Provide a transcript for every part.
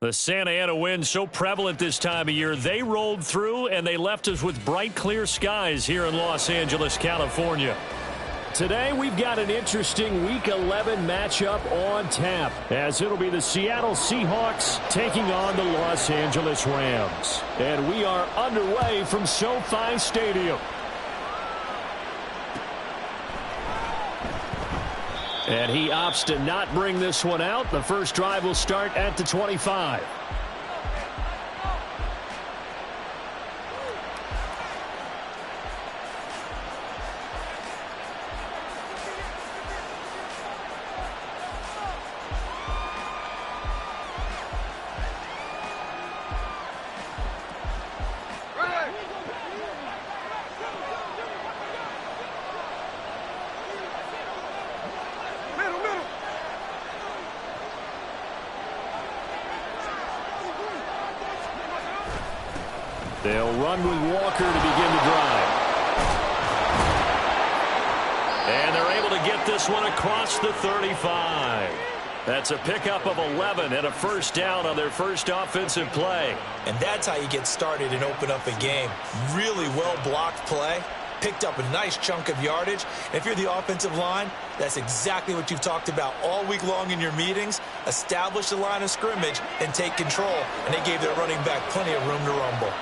The Santa Ana wind so prevalent this time of year. They rolled through and they left us with bright, clear skies here in Los Angeles, California. Today, we've got an interesting Week 11 matchup on tap, as it'll be the Seattle Seahawks taking on the Los Angeles Rams. And we are underway from SoFi Stadium. And he opts to not bring this one out. The first drive will start at the 25. They'll run with Walker to begin the drive. And they're able to get this one across the 35. That's a pickup of 11 and a first down on their first offensive play. And that's how you get started and open up a game. Really well-blocked play. Picked up a nice chunk of yardage. And if you're the offensive line, that's exactly what you've talked about all week long in your meetings. Establish the line of scrimmage and take control. And they gave their running back plenty of room to rumble.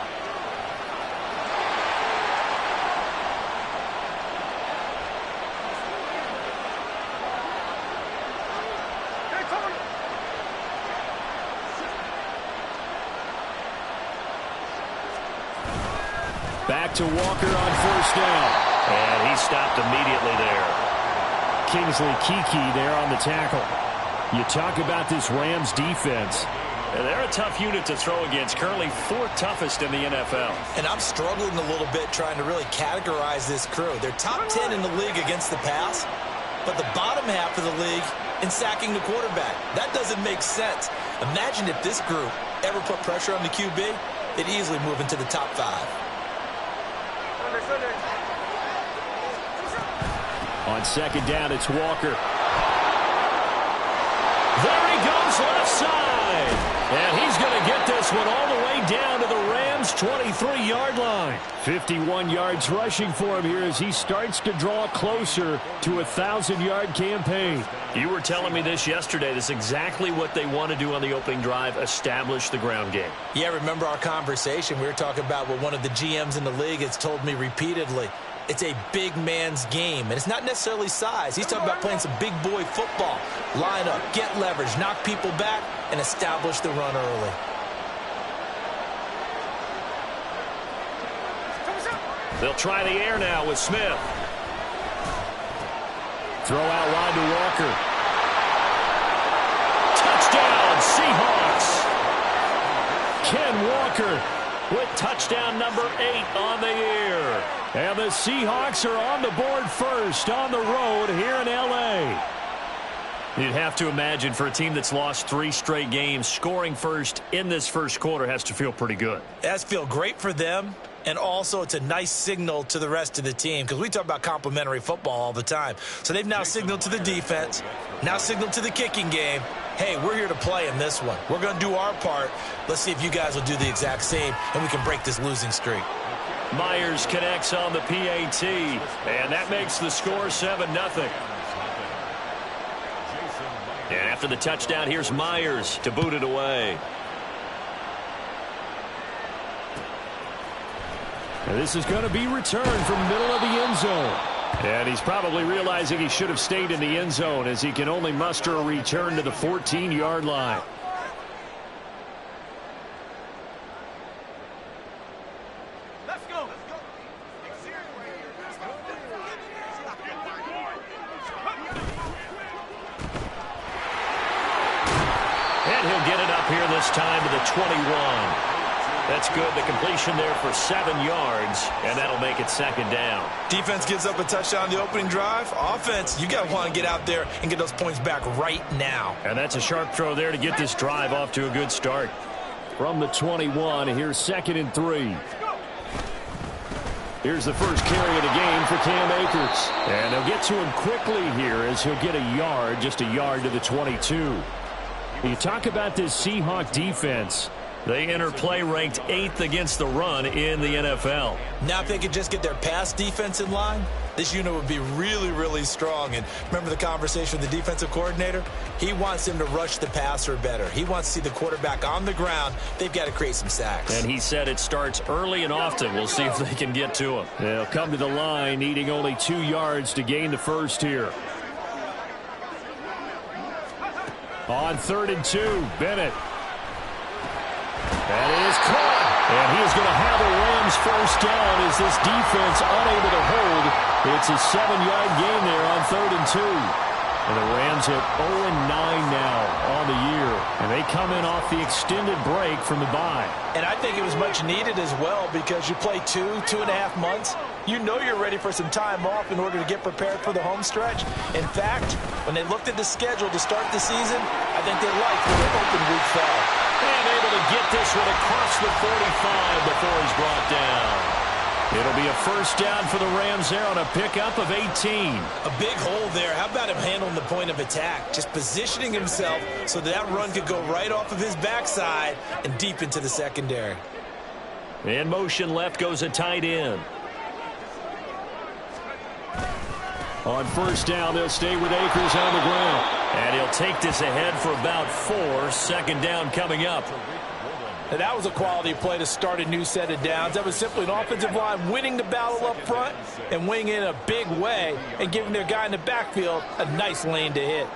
Back to Walker on first down. And he stopped immediately there. Kingsley Keke there on the tackle. You talk about this Rams defense. And they're a tough unit to throw against. Currently fourth toughest in the NFL. And I'm struggling a little bit trying to really categorize this crew. They're top 10 in the league against the pass, but the bottom half of the league in sacking the quarterback. That doesn't make sense. Imagine if this group ever put pressure on the QB, they'd easily move into the top 5. On second down, it's Walker. There he goes left side. And he's going to get this one all the way down to the Rams' 23-yard line. 51 yards rushing for him here as he starts to draw closer to a 1,000-yard campaign. You were telling me this yesterday. This is exactly what they want to do on the opening drive, establish the ground game. Yeah, remember our conversation. We were talking about what one of the GMs in the league has told me repeatedly. It's a big man's game, and it's not necessarily size. He's talking about playing some big boy football. Line up, get leverage, knock people back, and establish the run early. They'll try the air now with Smith. Throw out wide to Walker. Touchdown, Seahawks. Ken Walker with touchdown number 8 on the year. And the Seahawks are on the board first on the road here in L.A. You'd have to imagine for a team that's lost 3 straight games, scoring first in this first quarter has to feel pretty good. It has to feel great for them, and also it's a nice signal to the rest of the team because we talk about complimentary football all the time. So they've now signaled to the defense, now signaled to the kicking game, hey, we're here to play in this one. We're going to do our part. Let's see if you guys will do the exact same, and we can break this losing streak. Myers connects on the PAT, and that makes the score 7-0. And after the touchdown, here's Myers to boot it away. And this is going to be returned from the middle of the end zone. And he's probably realizing he should have stayed in the end zone as he can only muster a return to the 14-yard line. And he'll get it up here this time to the 21. That's good. The completion there for 7 yards, and that'll make it second down. Defense gives up a touchdown on the opening drive. Offense, you got to want to get out there and get those points back right now. And that's a sharp throw there to get this drive off to a good start. From the 21, here's 2nd and 3. Here's the first carry of the game for Cam Akers. And they'll get to him quickly here as he'll get a yard, just a yard to the 22. You talk about this Seahawk defense. They enter play ranked 8th against the run in the NFL. Now if they could just get their pass defense in line, this unit would be really, really strong. And remember the conversation with the defensive coordinator? He wants them to rush the passer better. He wants to see the quarterback on the ground. They've got to create some sacks. And he said it starts early and often. We'll see if they can get to him. They'll come to the line, needing only 2 yards to gain the first here. On 3rd and 2, Bennett. That is caught. And he is going to have the Rams first down as this defense unable to hold. It's a 7-yard gain there on 3rd and 2. And the Rams at 0-9 now on the year. And they come in off the extended break from the bye. And I think it was much needed as well because you play 2.5 months. You know you're ready for some time off in order to get prepared for the home stretch. In fact, when they looked at the schedule to start the season, I think they liked where their open week fell. And able to get this one across the 45 before he's brought down. It'll be a first down for the Rams there on a pickup of 18. A big hole there. How about him handling the point of attack? Just positioning himself so that run could go right off of his backside and deep into the secondary. In motion left goes a tight end. On first down, they'll stay with Akers on the ground. And he'll take this ahead for about 4. Second down coming up. And that was a quality play to start a new set of downs. That was simply an offensive line winning the battle up front and winning in a big way and giving their guy in the backfield a nice lane to hit.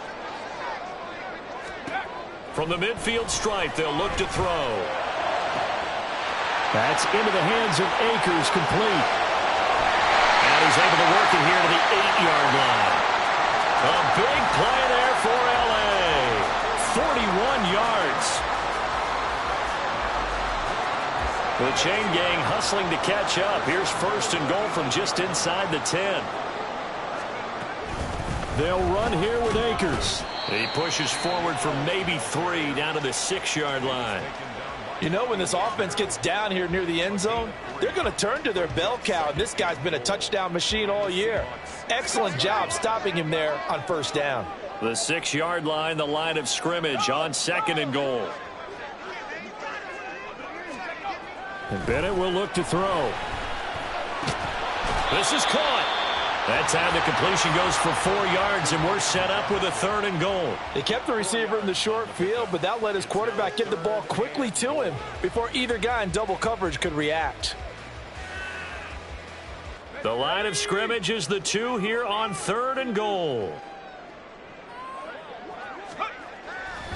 From the midfield stripe, they'll look to throw. That's into the hands of Akers, complete. And he's able to work it here to the 8-yard line. A big play there for L.A. 41 yards. The chain gang hustling to catch up. Here's 1st and goal from just inside the 10. They'll run here with Akers. He pushes forward for maybe 3 down to the 6-yard line. You know, when this offense gets down here near the end zone, they're going to turn to their bell cow. And this guy's been a touchdown machine all year. Excellent job stopping him there on first down. The 6-yard line, the line of scrimmage on 2nd and goal. And Bennett will look to throw. This is caught. That time the completion goes for 4 yards, and we're set up with a 3rd and goal. They kept the receiver in the short field, but that let his quarterback get the ball quickly to him before either guy in double coverage could react. The line of scrimmage is the 2 here on 3rd and goal.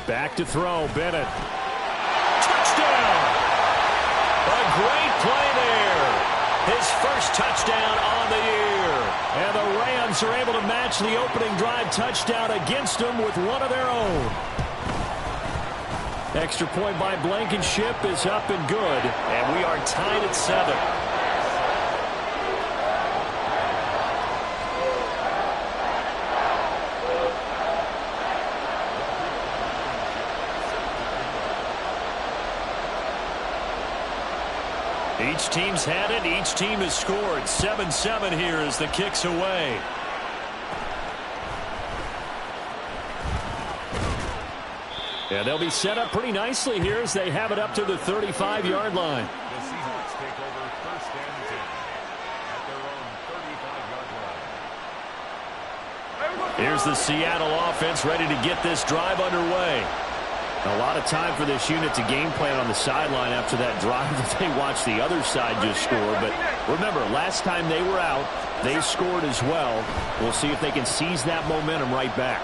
Back to throw, Bennett. Touchdown! A great play there. His first touchdown on the year. And the Rams are able to match the opening drive touchdown against them with one of their own. Extra point by Blankenship is up and good. And we are tied at 7. Each team's had it. Each team has scored. 7-7 here as the kick's away. Yeah, they'll be set up pretty nicely here as they have it up to the 35-yard line. The Seahawks take over 1st and 10 at their own 35-yard line. Here's the Seattle offense ready to get this drive underway. A lot of time for this unit to game plan on the sideline after that drive that they watched the other side just score. But remember, last time they were out, they scored as well. We'll see if they can seize that momentum right back.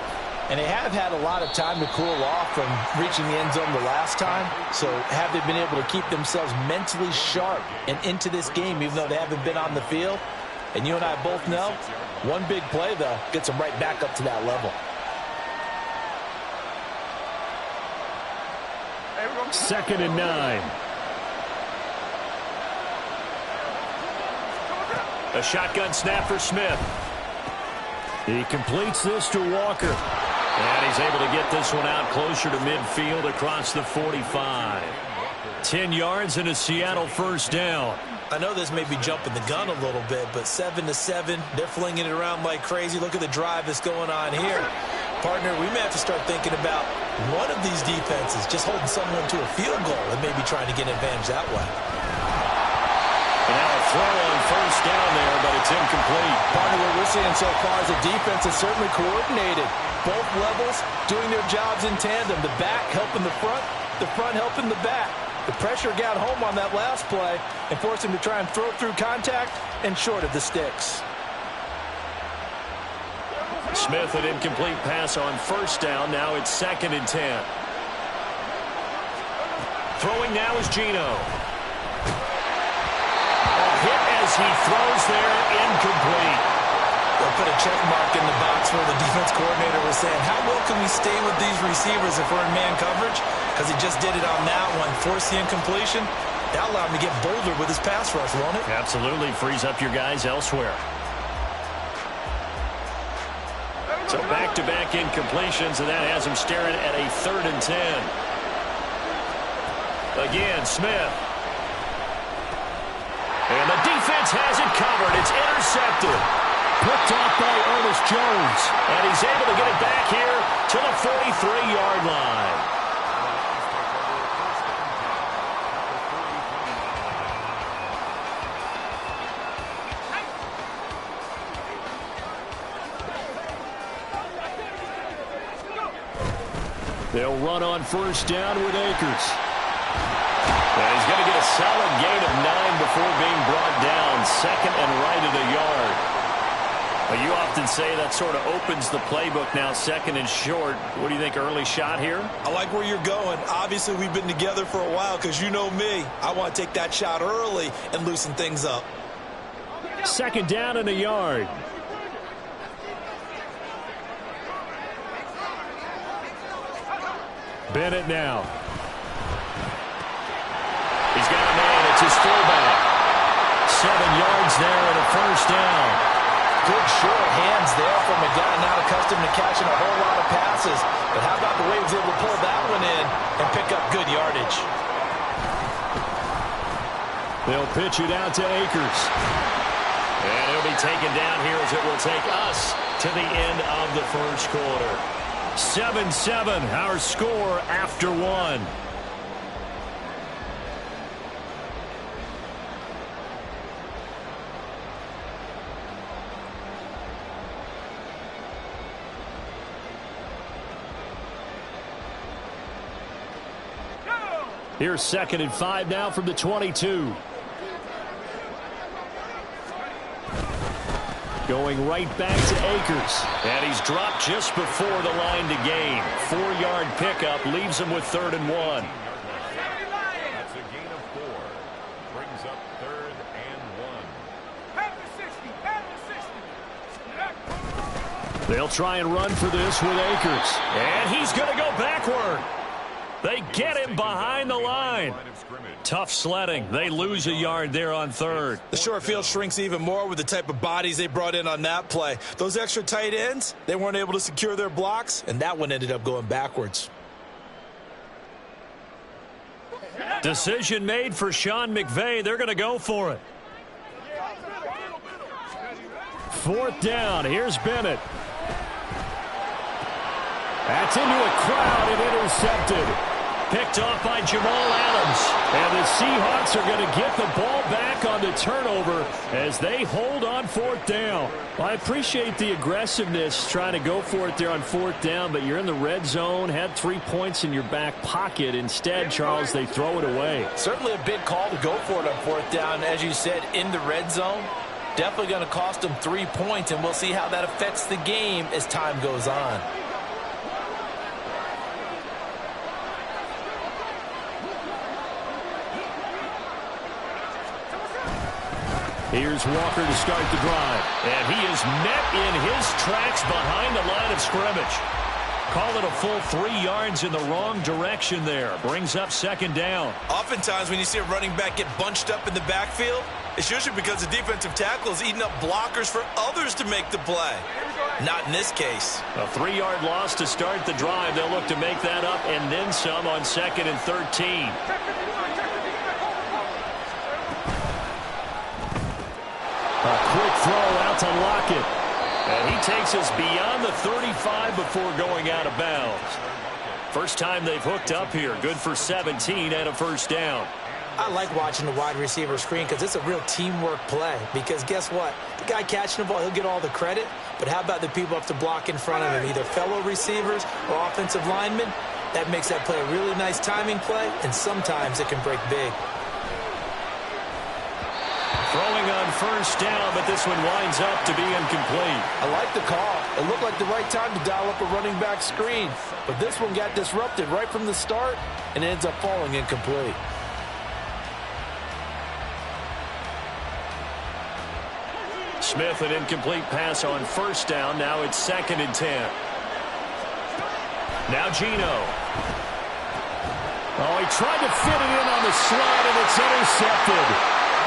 And they have had a lot of time to cool off from reaching the end zone the last time. So have they been able to keep themselves mentally sharp and into this game even though they haven't been on the field? And you and I both know, one big play, though, gets them right back up to that level. 2nd and 9. A shotgun snap for Smith. He completes this to Walker. And he's able to get this one out closer to midfield across the 45. 10 yards and a Seattle first down. I know this may be jumping the gun a little bit, but 7-7, they're flinging it around like crazy. Look at the drive that's going on here. Partner, we may have to start thinking about one of these defenses just holding someone to a field goal and maybe trying to get an advantage that way. And now a throw on first down there, but it's incomplete. Partner, what we're seeing so far is the defense is certainly coordinated. Both levels doing their jobs in tandem. The back helping the front helping the back. The pressure got home on that last play and forced him to try and throw through contact and short of the sticks. Smith, an incomplete pass on first down. Now it's 2nd and 10. Throwing now is Geno. A hit as he throws there, incomplete. They'll put a check mark in the box where the defense coordinator was saying, how well can we stay with these receivers if we're in man coverage? Because he just did it on that one. Force the incompletion. That allowed him to get bolder with his pass rush, won't it? Absolutely. Frees up your guys elsewhere. So back-to-back incompletions, and that has him staring at a 3rd and 10. Again, Smith. And the defense has it covered. It's intercepted. Picked off by Ernest Jones. And he's able to get it back here to the 43-yard line. They'll run on first down with Akers. And he's going to get a solid gain of 9 before being brought down. 2nd and right at a yard. But you often say that sort of opens the playbook now, 2nd and short. What do you think, early shot here? I like where you're going. Obviously, we've been together for a while because you know me. I want to take that shot early and loosen things up. 2nd down and a yard. Bennett now. He's got a man. It's his fullback. 7 yards there and a first down. Good short hands there from a guy not accustomed to catching a whole lot of passes. But how about the way he was able to pull that one in and pick up good yardage? They'll pitch it out to Akers. And it'll be taken down here as it will take us to the end of the first quarter. 7-7, our score after 1. Here's 2nd and 5 now from the 22. Going right back to Akers. And he's dropped just before the line to gain. 4-yard pickup leaves him with 3rd and 1. That's a gain of 4. Brings up 3rd and 1. They'll try and run for this with Akers. And he's going to go backward. They get him behind the line. Tough sledding. They lose a yard there on 3rd. The short field shrinks even more with the type of bodies they brought in on that play. Those extra tight ends, they weren't able to secure their blocks, and that one ended up going backwards. Decision made for Sean McVay. They're going to go for it. 4th down. Here's Bennett. That's into a crowd and intercepted. Picked off by Jamal Adams. And the Seahawks are going to get the ball back on the turnover as they hold on 4th down. Well, I appreciate the aggressiveness trying to go for it there on 4th down, but you're in the red zone, had 3 points in your back pocket. Instead, Charles, they throw it away. Certainly a big call to go for it on 4th down. As you said, in the red zone, definitely going to cost them 3 points, and we'll see how that affects the game as time goes on. Here's Walker to start the drive. And he is met in his tracks behind the line of scrimmage. Call it a full 3 yards in the wrong direction there. Brings up 2nd down. Oftentimes when you see a running back get bunched up in the backfield, it's usually because the defensive tackle is eating up blockers for others to make the play. Not in this case. A 3-yard loss to start the drive. They'll look to make that up and then some on 2nd and 13. A quick throw out to Lockett. And he takes us beyond the 35 before going out of bounds. First time they've hooked up here. Good for 17 and a first down. I like watching the wide receiver screen because it's a real teamwork play. Because guess what? The guy catching the ball, he'll get all the credit. But how about the people up to block in front of him, either fellow receivers or offensive linemen? That makes that play a really nice timing play, and sometimes it can break big. Throwing on first down, but this one winds up to be incomplete. I like the call. It looked like the right time to dial up a running back screen. But this one got disrupted right from the start and ends up falling incomplete. Smith, an incomplete pass on first down. Now it's 2nd and 10. Now Geno. Oh, he tried to fit it in on the slot, and it's intercepted.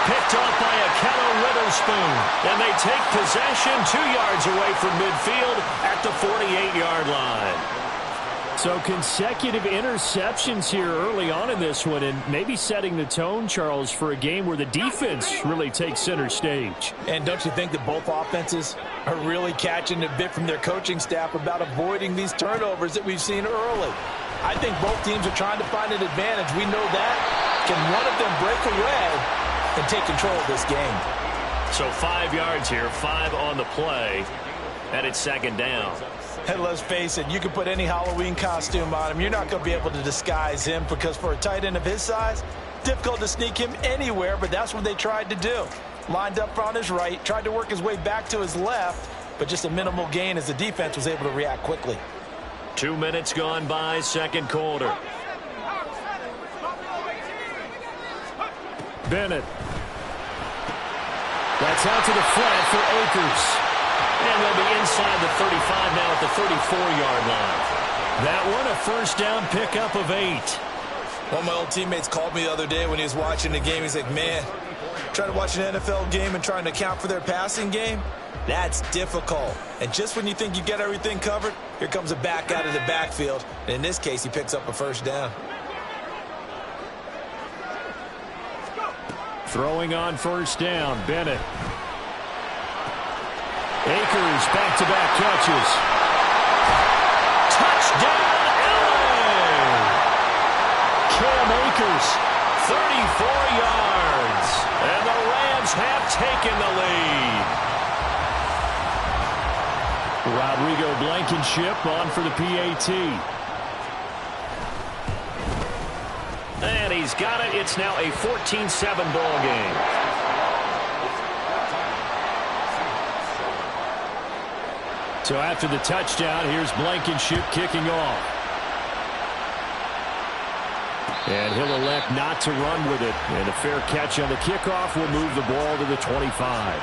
Picked off by Ahkello Witherspoon. And they take possession 2 yards away from midfield at the 48-yard line. So consecutive interceptions here early on in this one, and maybe setting the tone, Charles, for a game where the defense really takes center stage. And don't you think that both offenses are really catching a bit from their coaching staff about avoiding these turnovers that we've seen early? I think both teams are trying to find an advantage. We know that. Can one of them break away and take control of this game? So 5 yards here, 5 on the play, and it's 2nd down. And let's face it, you can put any Halloween costume on him. You're not going to be able to disguise him because for a tight end of his size, difficult to sneak him anywhere, but that's what they tried to do. Lined up on his right, tried to work his way back to his left, but just a minimal gain as the defense was able to react quickly. 2 minutes gone by, second quarter. Bennett. That's out to the flat for Akers. And they'll be inside the 35 now at the 34-yard line. That one, a first down pickup of 8. One of my old teammates called me the other day when he was watching the game. He's like, man, trying to watch an NFL game and trying to account for their passing game, that's difficult. And just when you think you get everything covered, here comes a back out of the backfield. And in this case, he picks up a first down. Throwing on first down, Bennett. Akers back-to-back catches. Touchdown, LA! Cam Akers, 34 yards. And the Rams have taken the lead. Rodrigo Blankenship on for the PAT. And he's got it. It's now a 14-7 ball game. So after the touchdown, here's Blankenship kicking off. And he'll elect not to run with it. And a fair catch on the kickoff will move the ball to the 25.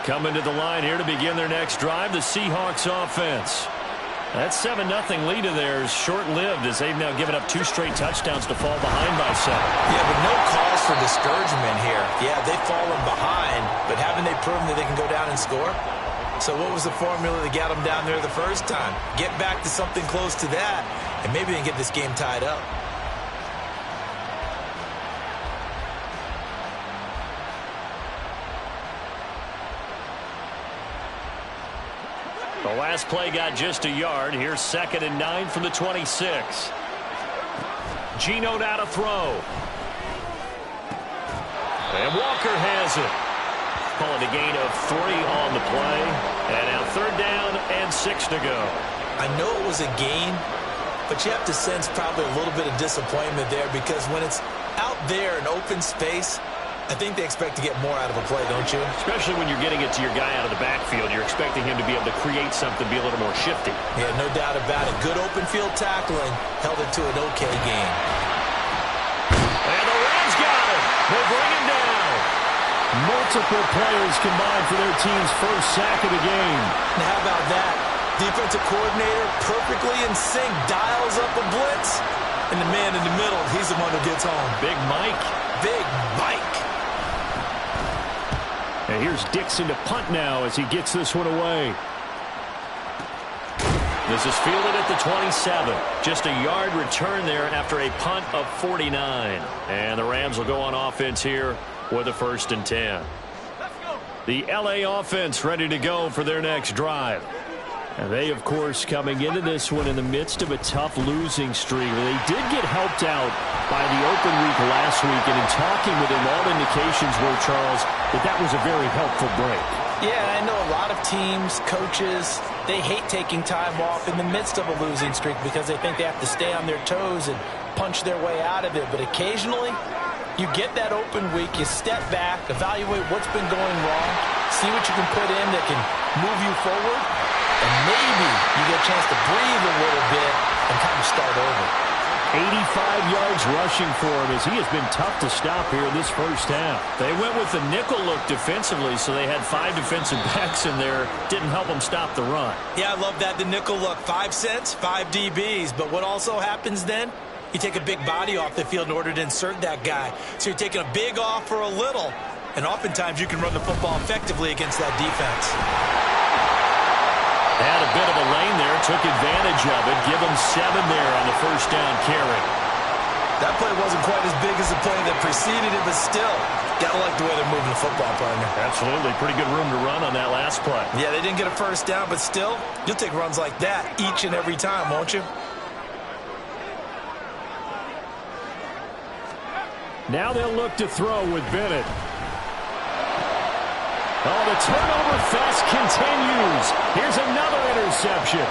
Coming to the line here to begin their next drive, the Seahawks offense. That 7-0 lead of theirs short-lived as they've now given up 2 straight touchdowns to fall behind by 7. Yeah, but no cause for discouragement here. Yeah, they've fallen behind, but haven't they proven that they can go down and score? So what was the formula that got them down there the first time? Get back to something close to that, and maybe they can get this game tied up. The last play got just a yard. Here's 2nd and 9 from the 26. Geno now to throw. And Walker has it. Calling a gain of 3 on the play. And now 3rd down and 6 to go. I know it was a gain, but you have to sense probably a little bit of disappointment there because when it's out there in open space, I think they expect to get more out of a play, don't you? Especially when you're getting it to your guy out of the backfield. You're expecting him to be able to create something, be a little more shifty. Yeah, no doubt about it. Good open field tackling held it to an okay game. And the Rams got it. They bring him down. Multiple players combined for their team's first sack of the game. Now, how about that? Defensive coordinator perfectly in sync, dials up a blitz, and the man in the middle, he's the one who gets home. Big Mike. Big Mike. And here's Dixon to punt now as he gets this one away. This is fielded at the 27. Just a yard return there after a punt of 49. And the Rams will go on offense here with a 1st and 10. The LA offense ready to go for their next drive. And they, of course, coming into this one in the midst of a tough losing streak. They did get helped out by the open week last week. And in talking with him, all indications were, Charles, that was a very helpful break. Yeah, I know a lot of teams, coaches, they hate taking time off in the midst of a losing streak because they think they have to stay on their toes and punch their way out of it. But occasionally, you get that open week, you step back, evaluate what's been going wrong, see what you can put in that can move you forward, and maybe you get a chance to breathe a little bit and kind of start over. 85 yards rushing for him as he has been tough to stop here in this first half. They went with the nickel look defensively, so they had 5 defensive backs in there. Didn't help them stop the run. Yeah, I love that, the nickel look. 5 cents, 5 DBs. But what also happens then? You take a big body off the field in order to insert that guy. So you're taking a big off for a little. And oftentimes you can run the football effectively against that defense. Had a bit of a lane there, took advantage of it. Give him 7 there on the first down carry. That play wasn't quite as big as the play that preceded it, but still, gotta like the way they're moving the football, partner. Absolutely. Pretty good room to run on that last play. Yeah, they didn't get a first down, but still, you'll take runs like that each and every time, won't you? Now they'll look to throw with Bennett. Oh, the turnover fest continues. Here's another interception.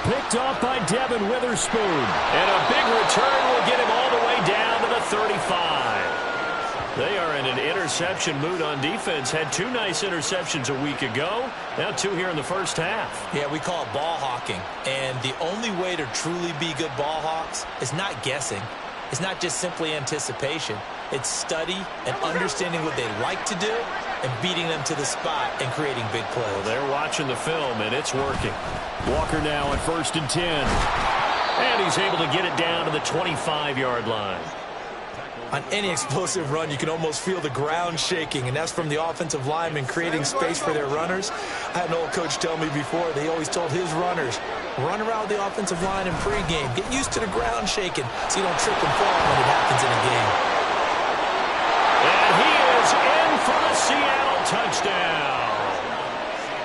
Picked off by Devin Witherspoon. And a big return will get him all the way down to the 35. They are in an interception mood on defense. Had 2 nice interceptions a week ago. Now 2 here in the first half. Yeah, we call it ball hawking. And the only way to truly be good ball hawks is not guessing. It's not just simply anticipation. It's study and understanding what they like to do and beating them to the spot and creating big plays. Well, they're watching the film, and it's working. Walker now on 1st and 10. And he's able to get it down to the 25-yard line. On any explosive run, you can almost feel the ground shaking, and that's from the offensive linemen creating space for their runners. I had an old coach tell me before, they always told his runners, run around the offensive line in pregame. Get used to the ground shaking so you don't trip and fall when it happens in a game. And he is in for the Seattle touchdown.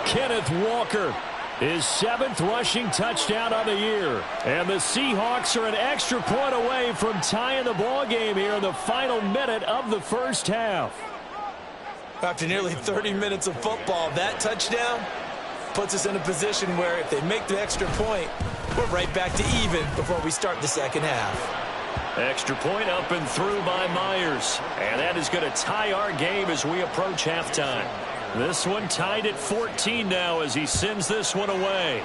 Kenneth Walker, his 7th rushing touchdown on the year. And the Seahawks are an extra point away from tying the ball game here in the final minute of the first half. After nearly 30 minutes of football, that touchdown puts us in a position where if they make the extra point, we're right back to even before we start the second half. Extra point up and through by Myers. And that is going to tie our game as we approach halftime. This one tied at 14 now as he sends this one away.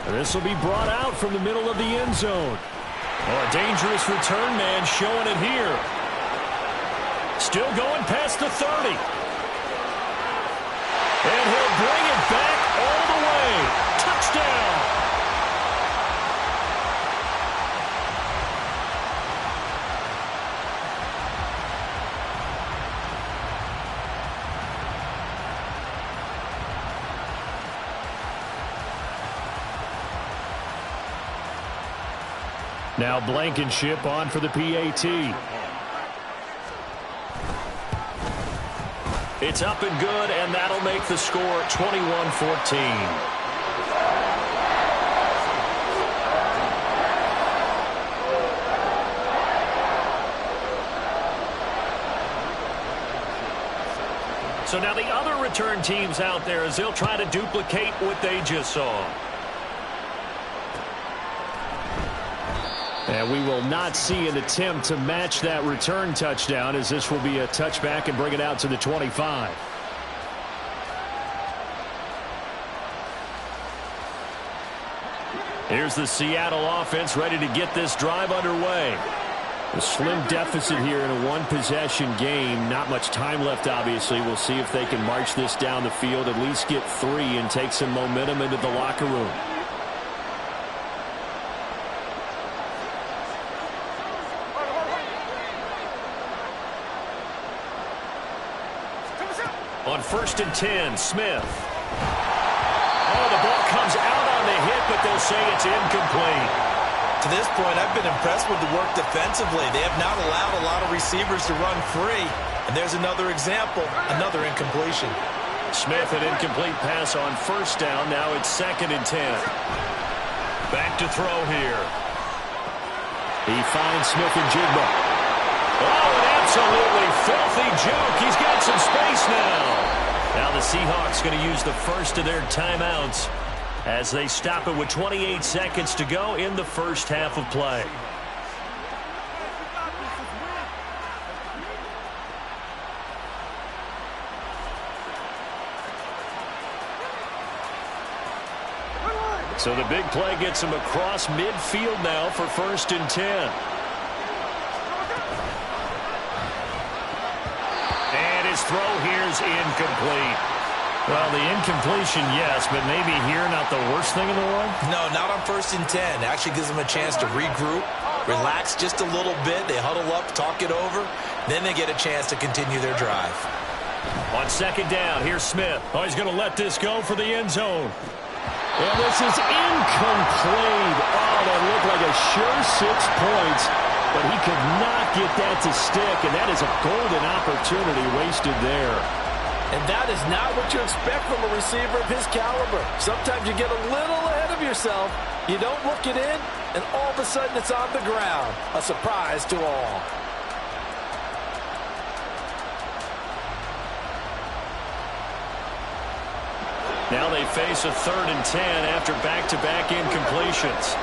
And this will be brought out from the middle of the end zone. Oh, a dangerous return man showing it here. Still going past the 30. And he'll bring it back all the way. Touchdown. Now Blankenship on for the PAT. It's up and good, and that'll make the score 21-14. So now the other return teams out there as they'll try to duplicate what they just saw. And we will not see an attempt to match that return touchdown as this will be a touchback and bring it out to the 25. Here's the Seattle offense ready to get this drive underway. A slim deficit here in a one-possession game. Not much time left, obviously. We'll see if they can march this down the field, at least get 3 and take some momentum into the locker room. On 1st and 10, Smith. Oh, the ball comes out on the hit, but they'll say it's incomplete. To this point, I've been impressed with the work defensively. They have not allowed a lot of receivers to run free. And there's another example, another incompletion. Smith, an incomplete pass on first down. Now it's 2nd and 10. Back to throw here. He finds Smith and Jigba. Oh, an absolutely filthy juke. He's got some space now. Now the Seahawks going to use the first of their timeouts as they stop it with 28 seconds to go in the first half of play. So the big play gets him across midfield now for 1st and 10. And his throw here is incomplete. Well, the incompletion, yes, but maybe here not the worst thing in the world? No, not on 1st and 10. Actually gives them a chance to regroup, relax just a little bit. They huddle up, talk it over. Then they get a chance to continue their drive. On 2nd down, here's Smith. Oh, he's going to let this go for the end zone. And this is incomplete. Oh, that looked like a sure 6 points, but he could not get that to stick, and that is a golden opportunity wasted there. And that is not what you expect from a receiver of his caliber. Sometimes you get a little ahead of yourself, you don't look it in, and all of a sudden it's on the ground. A surprise to all. Now they face a 3rd and 10 after back-to-back incompletions.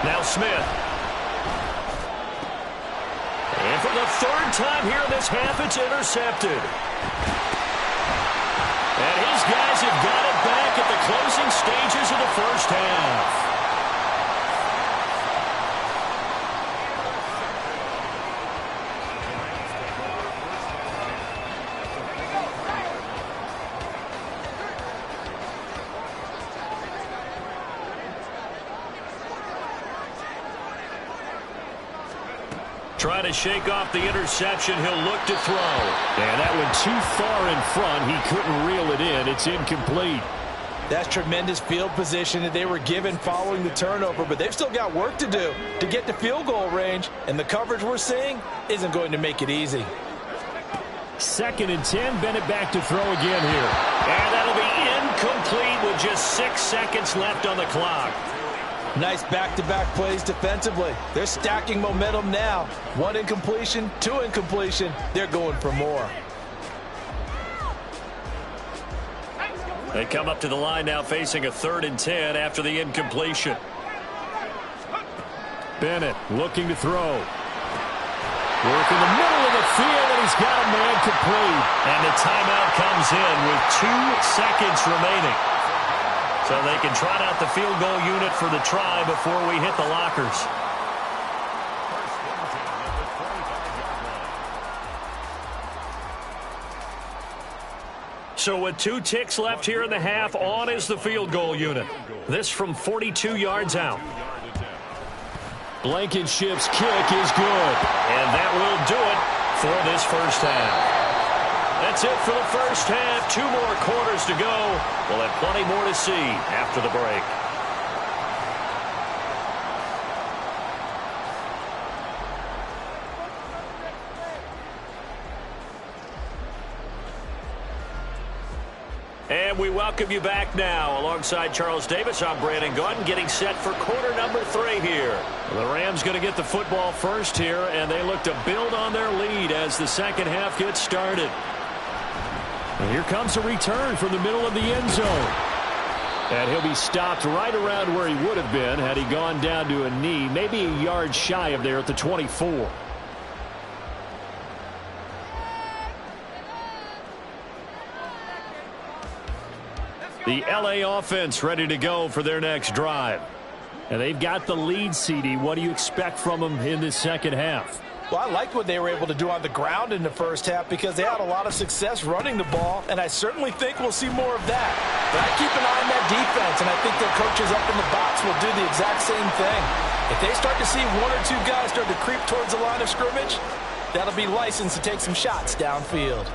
Now Smith. And for the 3rd time here in this half, it's intercepted. And his guys have got it back at the closing stages of the first half. Trying to shake off the interception. He'll look to throw. And that one too far in front. He couldn't reel it in. It's incomplete. That's tremendous field position that they were given following the turnover, but they've still got work to do to get to field goal range, and the coverage we're seeing isn't going to make it easy. 2nd and 10. Bennett back to throw again here. And that'll be incomplete with just 6 seconds left on the clock. Nice back-to-back plays defensively. They're stacking momentum now. 1 incompletion, 2 incompletion. They're going for more. They come up to the line now facing a 3rd and 10 after the incompletion. Bennett looking to throw. Work in the middle of the field, and he's got a man complete. And the timeout comes in with 2 seconds remaining. So they can trot out the field goal unit for the try before we hit the lockers. So with 2 ticks left here in the half, on is the field goal unit. This from 42 yards out. Blankenship's kick is good. And that will do it for this first half. That's it for the first half. 2 more quarters to go. We'll have plenty more to see after the break. And we welcome you back now. Alongside Charles Davis, I'm Brandon Gaudin, getting set for quarter number 3 here. The Rams going to get the football first here, and they look to build on their lead as the second half gets started. And here comes a return from the middle of the end zone. And he'll be stopped right around where he would have been had he gone down to a knee, maybe a yard shy of there at the 24. The LA offense ready to go for their next drive. And they've got the lead, CD. What do you expect from them in this second half? Well, I liked what they were able to do on the ground in the first half because they had a lot of success running the ball, and I certainly think we'll see more of that. But I keep an eye on that defense, and I think their coaches up in the box will do the exact same thing. If they start to see 1 or 2 guys start to creep towards the line of scrimmage, That'll be licensed to take some shots downfield.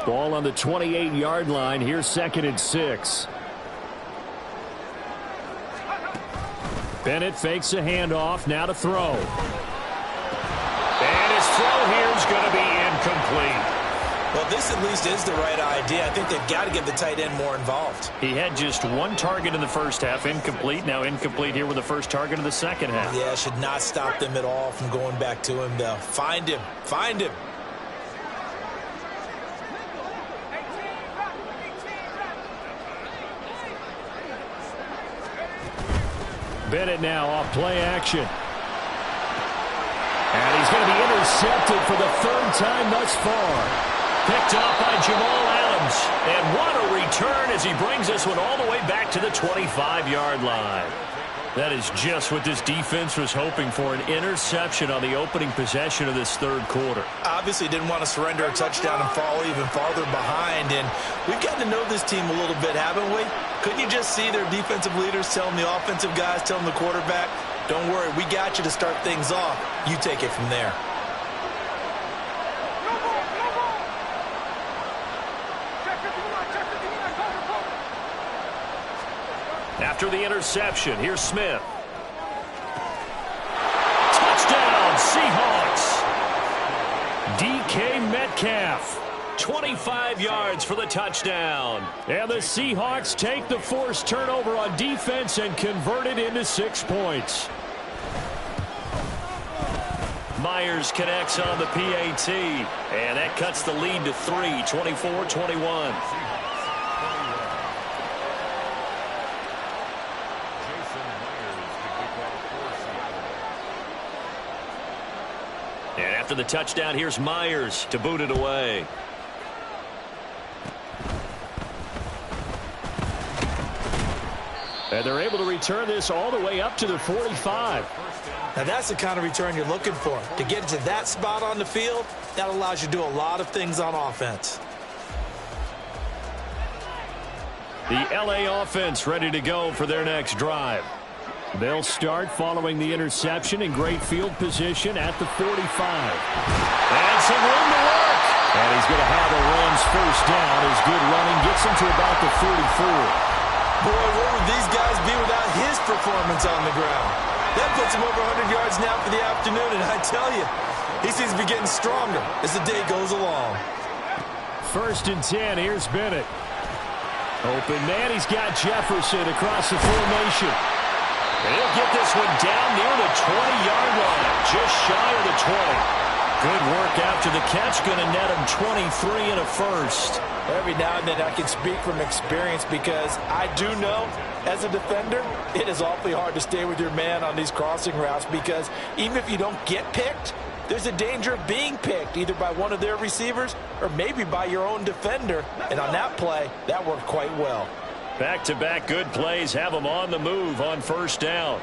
Ball on the 28-yard line. Here's 2nd and 6. Bennett fakes a handoff. Now to throw. And his throw here is going to be incomplete. Well, this at least is the right idea. I think they've got to get the tight end more involved. He had just one target in the first half, incomplete. Now incomplete here with the first target of the second half. Yeah, should not stop them at all from going back to him, though. Find him. Find him. Bennett now off play action. And he's going to be intercepted for the 3rd time thus far. Picked off by Jamal Adams. And what a return as he brings this one all the way back to the 25-yard line. That is just what this defense was hoping for, an interception on the opening possession of this 3rd quarter. Obviously didn't want to surrender a touchdown and fall even farther behind. And we've gotten to know this team a little bit, haven't we? Couldn't you just see their defensive leaders telling the offensive guys, telling the quarterback, don't worry, we got you to start things off. You take it from there. After the interception, here's Smith. Touchdown, Seahawks. DK Metcalf, 25 yards for the touchdown. And the Seahawks take the forced turnover on defense and convert it into 6 points. Myers connects on the PAT, and that cuts the lead to 3, 24-21. And after the touchdown, here's Myers to boot it away. And they're able to return this all the way up to the 45. Now that's the kind of return you're looking for. To get to that spot on the field, that allows you to do a lot of things on offense. The LA offense ready to go for their next drive. They'll start following the interception in great field position at the 45. And some room to work. And he's going to have a Rams first down. His good running gets him to about the 44. Boy, where would these guys be without his performance on the ground? That puts him over 100 yards now for the afternoon, and I tell you, he seems to be getting stronger as the day goes along. 1st and 10, here's Bennett. Open man, he's got Jefferson across the formation. And he'll get this one down near the 20-yard line, just shy of the 20. Good work after the catch, going to net him 23 and a first. Every now and then I can speak from experience because I do know as a defender it is awfully hard to stay with your man on these crossing routes because even if you don't get picked, there's a danger of being picked either by one of their receivers or maybe by your own defender. And on that play, that worked quite well. Back-to-back good plays have them on the move on first down.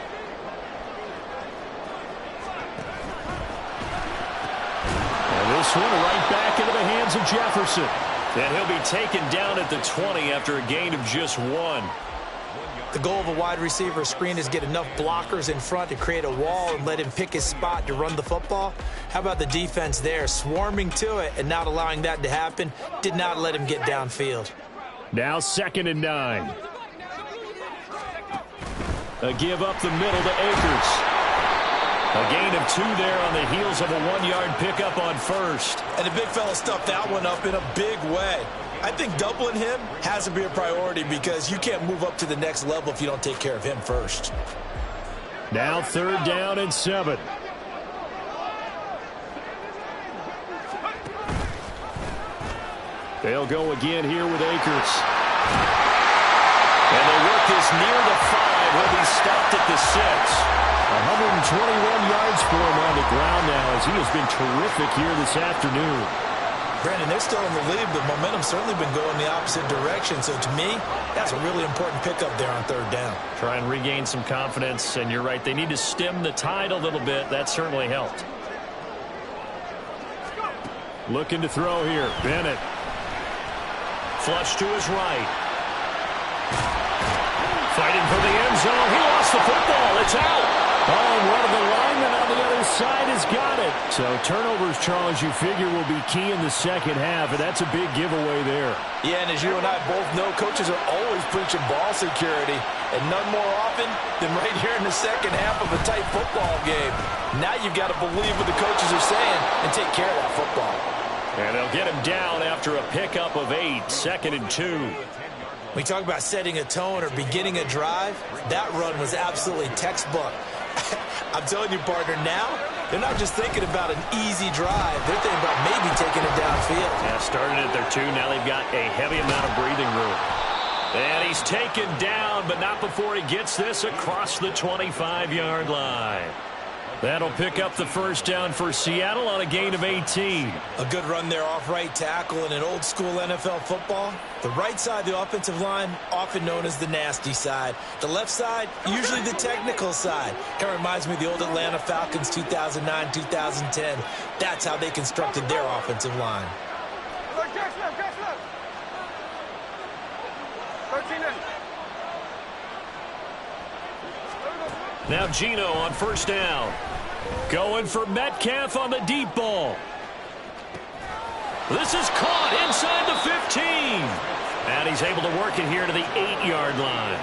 And this one right back into the hands of Jefferson. And he'll be taken down at the 20 after a gain of just 1. The goal of a wide receiver screen is get enough blockers in front to create a wall and let him pick his spot to run the football. How about the defense there, swarming to it and not allowing that to happen? Did not let him get downfield. Now 2nd and 9. A give up the middle to Akers. A gain of 2 there on the heels of a 1-yard pickup on first. And the big fella stuffed that one up in a big way. I think doubling him has to be a priority because you can't move up to the next level if you don't take care of him first. Now 3rd down and 7. They'll go again here with Akers. And they work this near the 5. He'll be stopped at the 6. 121 yards for him on the ground now as he has been terrific here this afternoon. Brandon, they're still in the lead, but momentum's certainly been going the opposite direction. So to me, that's a really important pickup there on 3rd down. Try and regain some confidence, and you're right. They need to stem the tide a little bit. That certainly helped. Looking to throw here. Bennett. Flush to his right. Fighting for the end zone. He lost the football. It's out. Oh, and one of the linemen on the other side has got it. So turnovers, Charles, you figure will be key in the second half, and that's a big giveaway there. Yeah, and as you and I both know, coaches are always preaching ball security, and none more often than right here in the second half of a tight football game. Now you've got to believe what the coaches are saying and take care of that football. And they'll get him down after a pickup of 8, 2nd and 2. We talk about setting a tone or beginning a drive. That run was absolutely textbook. I'm telling you, partner, now they're not just thinking about an easy drive. They're thinking about maybe taking it downfield. Yeah, started at their 2. Now they've got a heavy amount of breathing room. And he's taken down, but not before he gets this across the 25-yard line. That'll pick up the first down for Seattle on a gain of 18. A good run there off right tackle in an old-school NFL football. The right side of the offensive line, often known as the nasty side. The left side, usually the technical side. Kind of reminds me of the old Atlanta Falcons 2009-2010. That's how they constructed their offensive line. Now Geno on first down. Going for Metcalf on the deep ball. This is caught inside the 15. And he's able to work it here to the 8-yard line.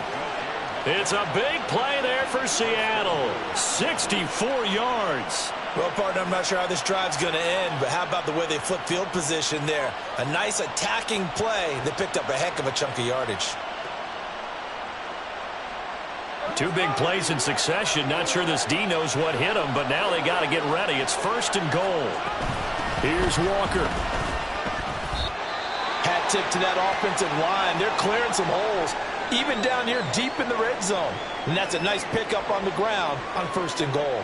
It's a big play there for Seattle. 64 yards. Well, partner, I'm not sure how this drive's going to end, but how about the way they flip field position there? A nice attacking play that picked up a heck of a chunk of yardage. 2 big plays in succession. Not sure this D knows what hit him, but now they got to get ready. It's 1st and goal. Here's Walker. Hat tip to that offensive line. They're clearing some holes, even down here deep in the red zone. And that's a nice pickup on the ground on 1st and goal.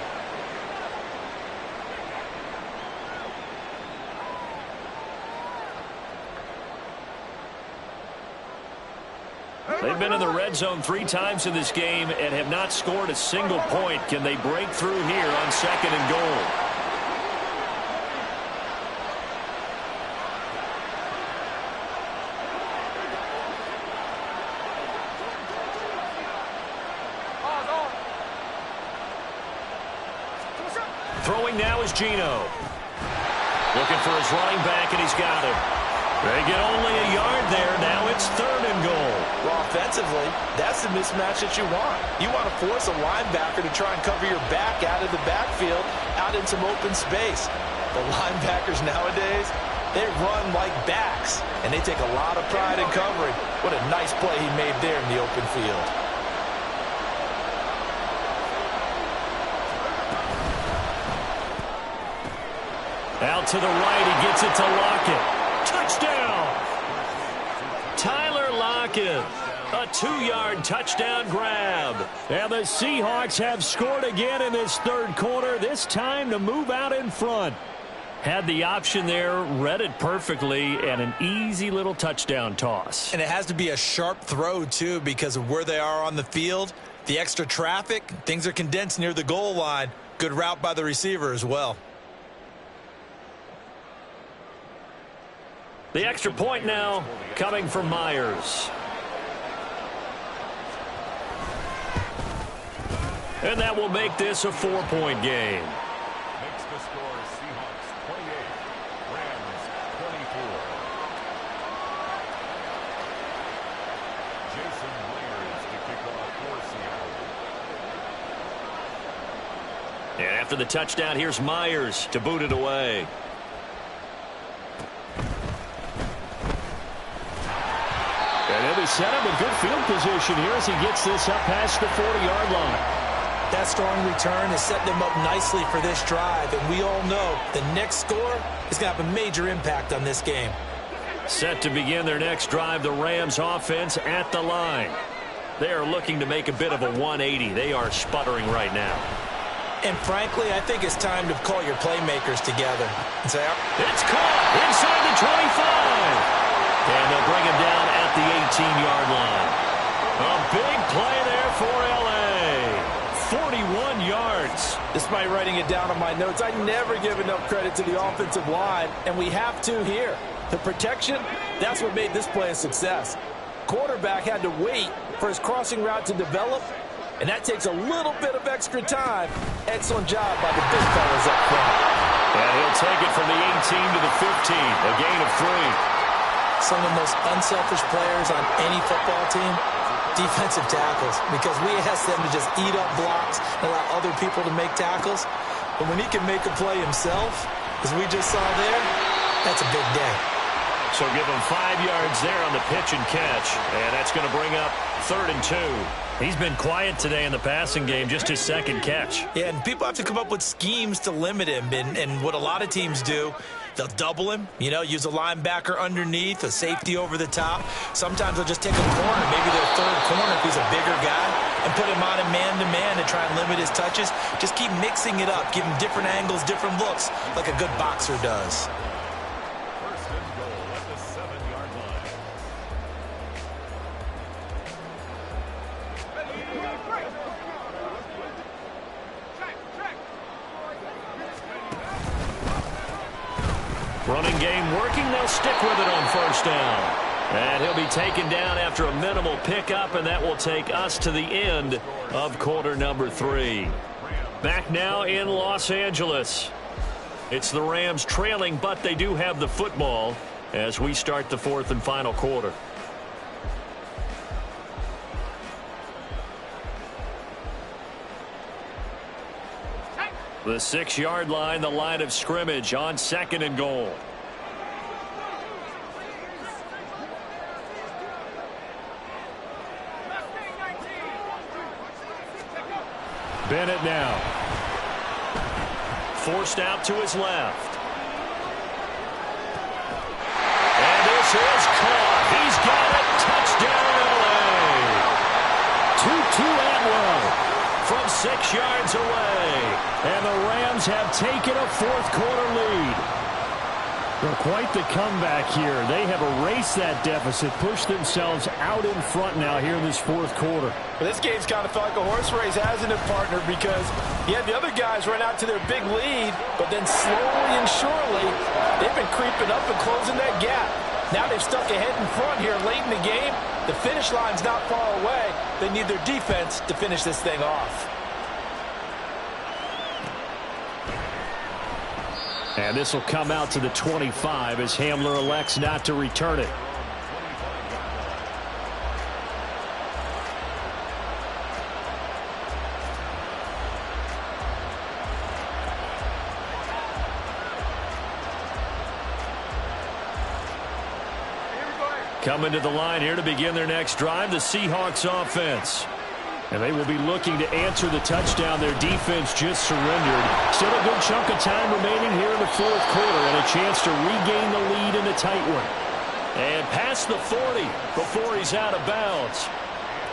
They've been in the red zone 3 times in this game and have not scored a single point. Can they break through here on 2nd and goal? Throwing now is Geno. Looking for his running back, and he's got him. They get only a yard there. Now it's 3rd and goal. Well, offensively, that's the mismatch that you want. You want to force a linebacker to try and cover your back out of the backfield, out in some open space. The linebackers nowadays, they run like backs, and they take a lot of pride in covering. What a nice play he made there in the open field. Out to the right, he gets it to Lockett. Touchdown! Tyler Lockett, a 2-yard touchdown grab. And the Seahawks have scored again in this 3rd quarter, this time to move out in front. Had the option there, read it perfectly, and an easy little touchdown toss. And it has to be a sharp throw, too, because of where they are on the field. The extra traffic, things are condensed near the goal line. Good route by the receiver as well. The extra point now coming from Myers. And that will make this a 4-point game. Makes the score Seahawks 28, Rams 24. Jason Myers to kick off for Seattle. And after the touchdown, here's Myers to boot it away. And he'll be set up in good field position here as he gets this up past the 40-yard line. That strong return has set them up nicely for this drive, and we all know the next score is going to have a major impact on this game. Set to begin their next drive, the Rams offense at the line. They are looking to make a bit of a 180. They are sputtering right now. And frankly, I think it's time to call your playmakers together and say, it's caught inside the 25. And they'll bring him down at the 18-yard line. A big play there for L.A. 41 yards. Despite writing it down on my notes, I never give enough credit to the offensive line, and we have to here. The protection, that's what made this play a success. Quarterback had to wait for his crossing route to develop, and that takes a little bit of extra time. Excellent job by the big fellas up front. And he'll take it from the 18 to the 15, a gain of 3. Some of the most unselfish players on any football team, defensive tackles, because we ask them to just eat up blocks and allow other people to make tackles. But when he can make a play himself, as we just saw there, that's a big day. So give him 5 yards there on the pitch and catch, and that's going to bring up 3rd and 2. He's been quiet today in the passing game, just his 2nd catch. Yeah, and people have to come up with schemes to limit him, and what a lot of teams do, they'll double him, use a linebacker underneath, a safety over the top. Sometimes they'll just take a corner, maybe their 3rd corner if he's a bigger guy, and put him on a man-to-man to try and limit his touches. Just keep mixing it up, give him different angles, different looks, like a good boxer does. First and goal at the 7-yard line. Running game working. They'll stick with it on 1st down. And he'll be taken down after a minimal pickup, and that will take us to the end of quarter number 3. Back now in Los Angeles. It's the Rams trailing, but they do have the football as we start the 4th and final quarter. The 6-yard line, the line of scrimmage on 2nd and goal. Bennett now. Forced out to his left. And this is caught. He's got it. Touchdown, LA. Tutu Atwell from 6 yards away. And the Rams have taken a 4th quarter lead. Well, quite the comeback here. They have erased that deficit, pushed themselves out in front now here in this 4th quarter. But this game's kind of felt like a horse race, hasn't it, partner? Because you had the other guys run out to their big lead, but then slowly and surely, they've been creeping up and closing that gap. Now they've stuck ahead in front here late in the game. The finish line's not far away. They need their defense to finish this thing off. And this will come out to the 25 as Hamler elects not to return it. Coming to the line here to begin their next drive, the Seahawks offense. And they will be looking to answer the touchdown. Their defense just surrendered. Still a good chunk of time remaining here in the 4th quarter and a chance to regain the lead in a tight one. And past the 40 before he's out of bounds.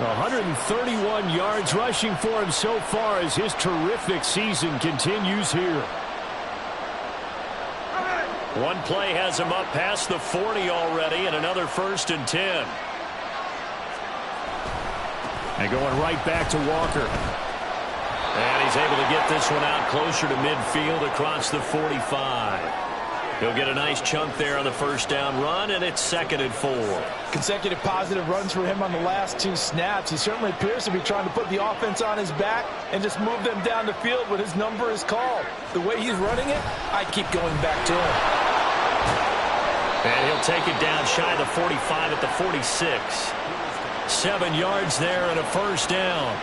131 yards rushing for him so far as his terrific season continues here. One play has him up past the 40 already, and another 1st and 10. And going right back to Walker. And he's able to get this one out closer to midfield across the 45. He'll get a nice chunk there on the 1st down run, and it's 2nd and 4. Consecutive positive runs for him on the last 2 snaps. He certainly appears to be trying to put the offense on his back and just move them down the field when his number is called. The way he's running it, I keep going back to him. And he'll take it down shy of the 45 at the 46. 7 yards there and a 1st down.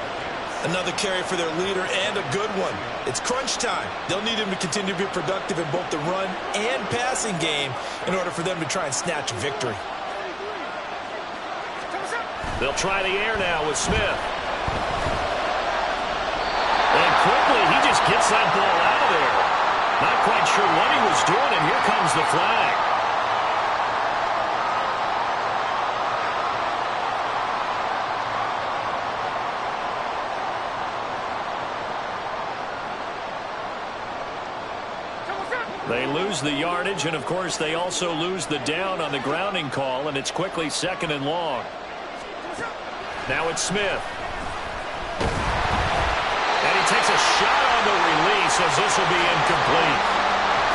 Another carry for their leader and a good one. It's crunch time. They'll need him to continue to be productive in both the run and passing game in order for them to try and snatch a victory. They'll try the air now with Smith. And quickly, he just gets that ball out of there. Not quite sure what he was doing, and here comes the flag. They lose the yardage, and, of course, they also lose the down on the grounding call, and it's quickly 2nd and long. Now it's Smith. And he takes a shot on the release as this will be incomplete.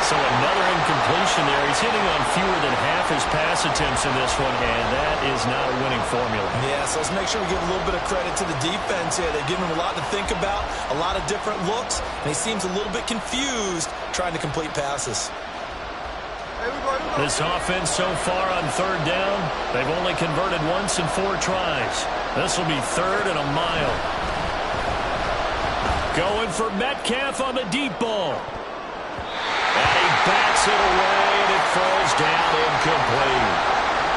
So another incompletion there. He's hitting on fewer than half his pass attempts in this one, and that is not a winning formula. Yeah, so let's make sure we give a little bit of credit to the defense here. They're giving him a lot to think about, a lot of different looks, and he seems a little bit confused trying to complete passes. This offense so far on third down, they've only converted once in 4 tries. This will be 3rd and a mile. Going for Metcalf on the deep ball. And he bats it away, and it falls down incomplete.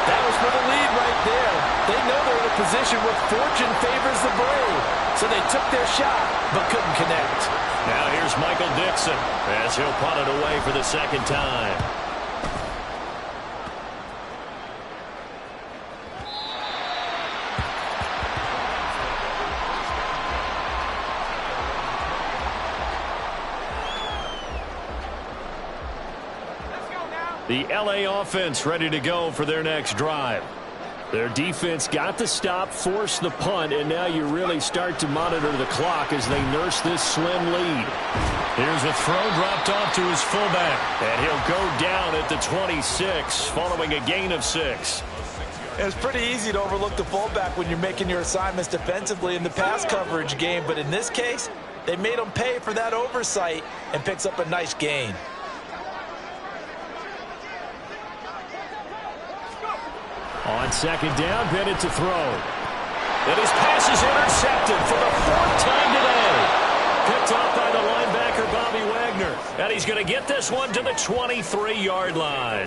That was for the lead right there. They know they're in a position where fortune favors the brave. So they took their shot, but couldn't connect. Now here's Michael Dixon as he'll punt it away for the 2nd time. The LA offense ready to go for their next drive. Their defense got the stop, forced the punt, and now you really start to monitor the clock as they nurse this slim lead. Here's a throw dropped off to his fullback, and he'll go down at the 26 following a gain of 6. It's pretty easy to overlook the fullback when you're making your assignments defensively in the pass coverage game, but in this case, they made him pay for that oversight and picks up a nice gain. On 2nd down, Bennett to throw. And his pass is intercepted for the 4th time today. Picked off by the linebacker, Bobby Wagner. And he's going to get this one to the 23-yard line.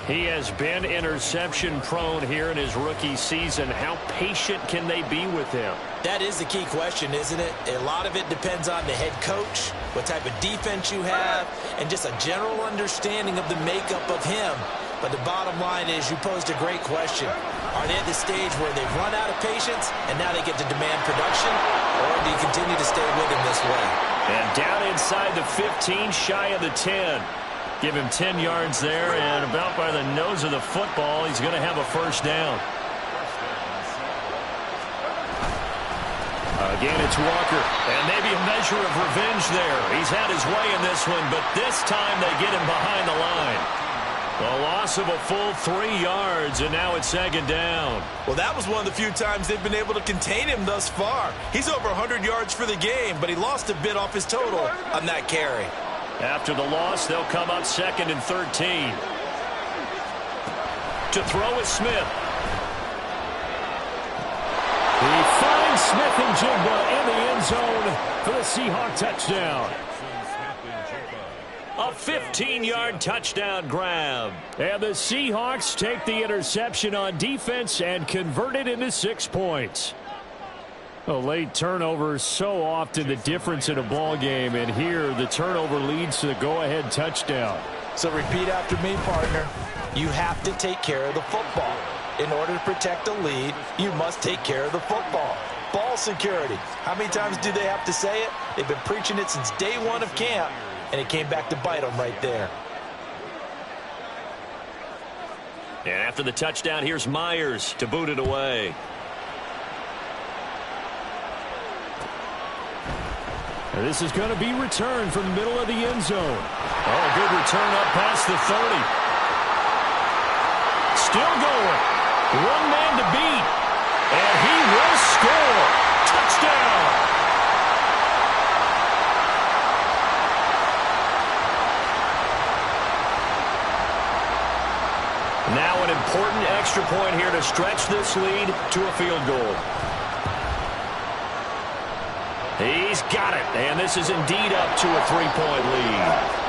He has been interception-prone here in his rookie season. How patient can they be with him? That is the key question, isn't it? A lot of it depends on the head coach, what type of defense you have, and just a general understanding of the makeup of him. But the bottom line is you posed a great question. Are they at the stage where they've run out of patience and now they get to demand production? Or do you continue to stay with him this way? And down inside the 15, shy of the 10. Give him 10 yards there, and about by the nose of the football, he's going to have a 1st down. Again, it's Walker, and maybe a measure of revenge there. He's had his way in this one, but this time they get him behind the line. A loss of a full 3 yards, and now it's 2nd down. Well, that was one of the few times they've been able to contain him thus far. He's over 100 yards for the game, but he lost a bit off his total on that carry. After the loss, they'll come up 2nd and 13. To throw is Smith. He finds Smith-Njigba in the end zone for the Seahawk touchdown. A 15-yard touchdown grab. And the Seahawks take the interception on defense and convert it into 6 points. A late turnover so often the difference in a ball game, and here the turnover leads to the go-ahead touchdown. So repeat after me, partner. You have to take care of the football. In order to protect the lead, you must take care of the football. Ball security. How many times do they have to say it? They've been preaching it since day 1 of camp, and it came back to bite them right there. And after the touchdown, here's Myers to boot it away. And this is going to be returned from the middle of the end zone. Oh, good return up past the 30. Still going. 1 man to beat. And he will score. Touchdown. Now an important extra point here to stretch this lead to a field goal. He's got it, and this is indeed up to a 3-point lead.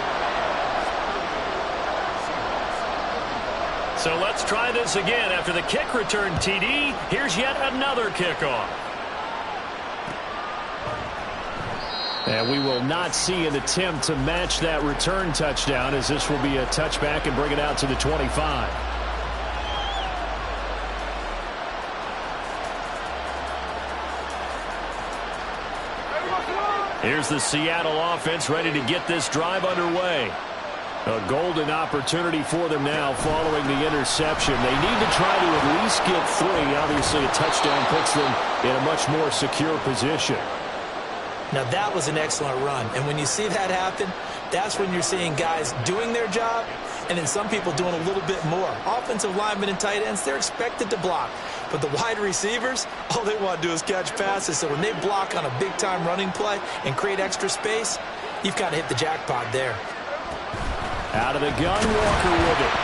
So let's try this again. After the kick return TD, here's yet another kickoff. And we will not see an attempt to match that return touchdown, as this will be a touchback and bring it out to the 25. Here's the Seattle offense ready to get this drive underway. A golden opportunity for them now following the interception. They need to try to at least get 3. Obviously, a touchdown puts them in a much more secure position. Now, that was an excellent run. And when you see that happen, That's when you're seeing guys doing their job and then some people doing a little bit more. Offensive linemen and tight ends, they're expected to block. But the wide receivers, all they want to do is catch passes. So when they block on a big-time running play and create extra space, you've kind of hit the jackpot there. Out of the gun, Walker with it.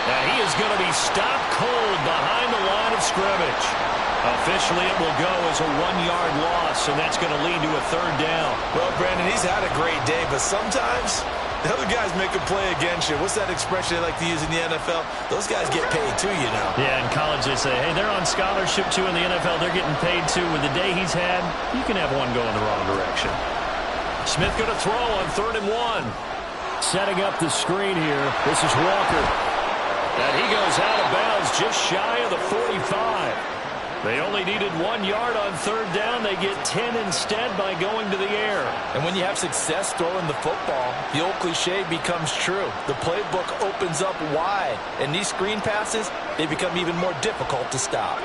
And he is going to be stopped cold behind the line of scrimmage. Officially, it will go as a 1-yard loss, and that's going to lead to a 3rd down. Well, Brandon, he's had a great day, but sometimes the other guys make a play against you. What's that expression they like to use in the NFL? Those guys get paid too, you know. Yeah, in college they say, hey, they're on scholarship too. In the NFL, they're getting paid too. With the day he's had, you can have one go in the wrong direction. Smith going to throw on 3rd and 1. Setting up the screen here. This is Walker. And he goes out of bounds just shy of the 45. They only needed 1 yard on 3rd down. They get 10 instead by going to the air. And when you have success throwing the football, the old cliche becomes true. The playbook opens up wide. And these screen passes, they become even more difficult to stop.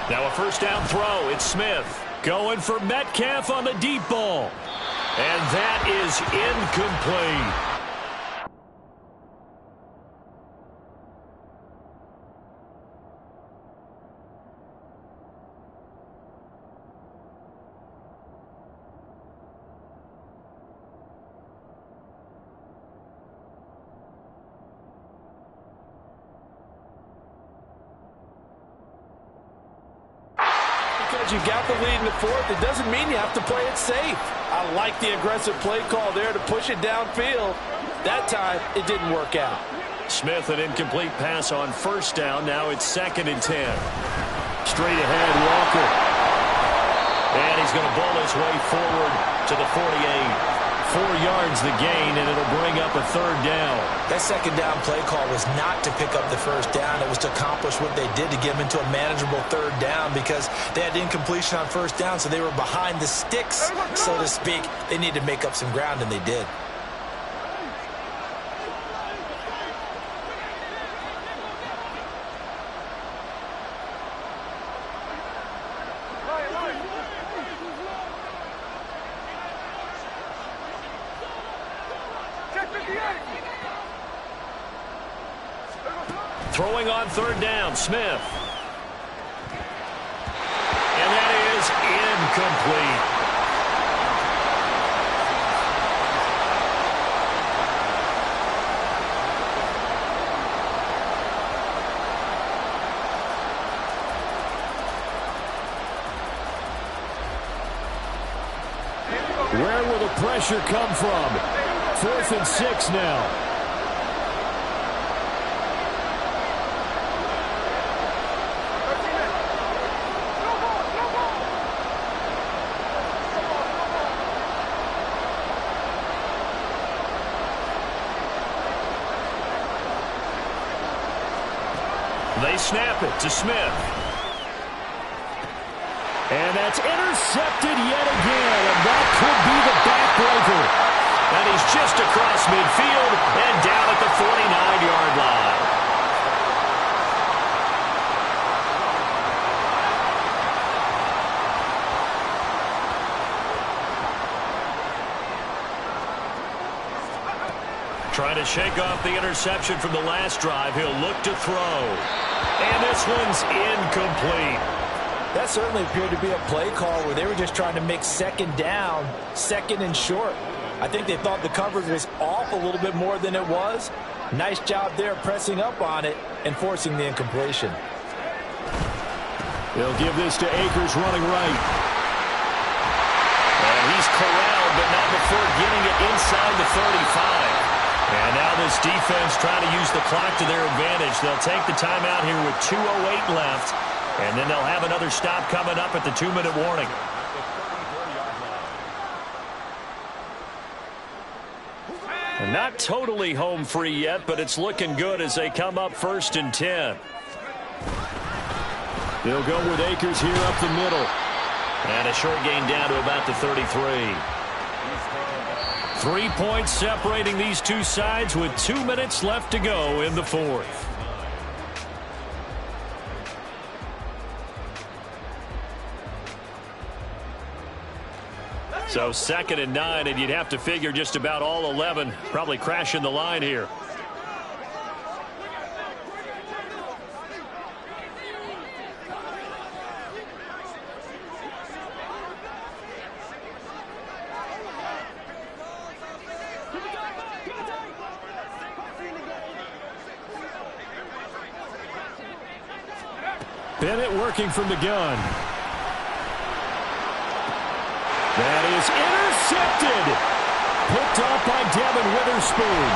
Now a 1st down throw. It's Smith going for Metcalf on the deep ball. And that is incomplete. Because you got the lead in the 4th, it doesn't mean you have to play it safe. I like the aggressive play call there to push it downfield. That time, it didn't work out. Smith, an incomplete pass on 1st down. Now it's 2nd and 10. Straight ahead, Walker. And he's going to bowl his way forward to the 48. 4 yards the gain, and it'll bring up a 3rd down. That 2nd down play call was not to pick up the 1st down. It was to accomplish what they did to get them into a manageable 3rd down because they had incompletion on 1st down, so they were behind the sticks, so to speak. They needed to make up some ground, and they did. Throwing on 3rd down, Smith. And that is incomplete. Where will the pressure come from? 4th and 6 now. They snap it to Smith. And that's intercepted yet again, and that could be the backbreaker. And he's just across midfield and down at the 49-yard line. Trying to shake off the interception from the last drive. He'll look to throw. And this one's incomplete. That certainly appeared to be a play call where they were just trying to make 2nd down, 2nd and short. I think they thought the coverage was off a little bit more than it was. Nice job there pressing up on it and forcing the incompletion. They'll give this to Akers running right. And he's corralled, but not before getting it inside the 35. And now this defense trying to use the clock to their advantage. They'll take the timeout here with 2:08 left. And then they'll have another stop coming up at the 2-minute warning. And not totally home free yet, but it's looking good as they come up 1st and 10. They'll go with Akers here up the middle. And a short gain down to about the 33. 3 points separating these two sides with 2 minutes left to go in the 4th. So 2nd and 9, and you'd have to figure just about all 11 probably crashing the line here. Bennett working from the gun. That is intercepted. Picked off by Devin Witherspoon.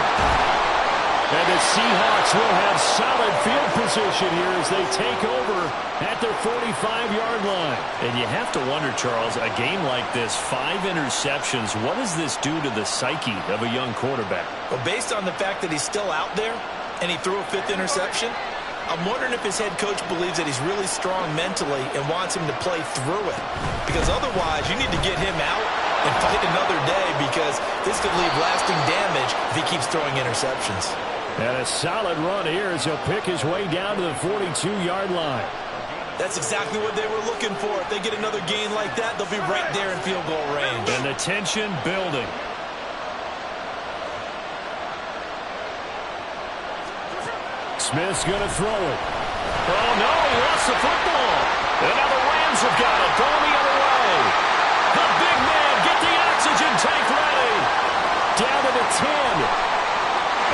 And the Seahawks will have solid field position here as they take over at their 45-yard line. And you have to wonder, Charles, a game like this, 5 interceptions, what does this do to the psyche of a young quarterback? Well, based on the fact that he's still out there and he threw a 5th interception, I'm wondering if his head coach believes that he's really strong mentally and wants him to play through it. Because otherwise, you need to get him out and fight another day, because this could leave lasting damage if he keeps throwing interceptions. And a solid run here as he'll pick his way down to the 42-yard line. That's exactly what they were looking for. If they get another gain like that, they'll be right there in field goal range. And the tension building. Smith's going to throw it. Oh, no, he lost the football. And now the Rams have got it. Going the other way. The big man, get the oxygen tank ready. Down to the 10.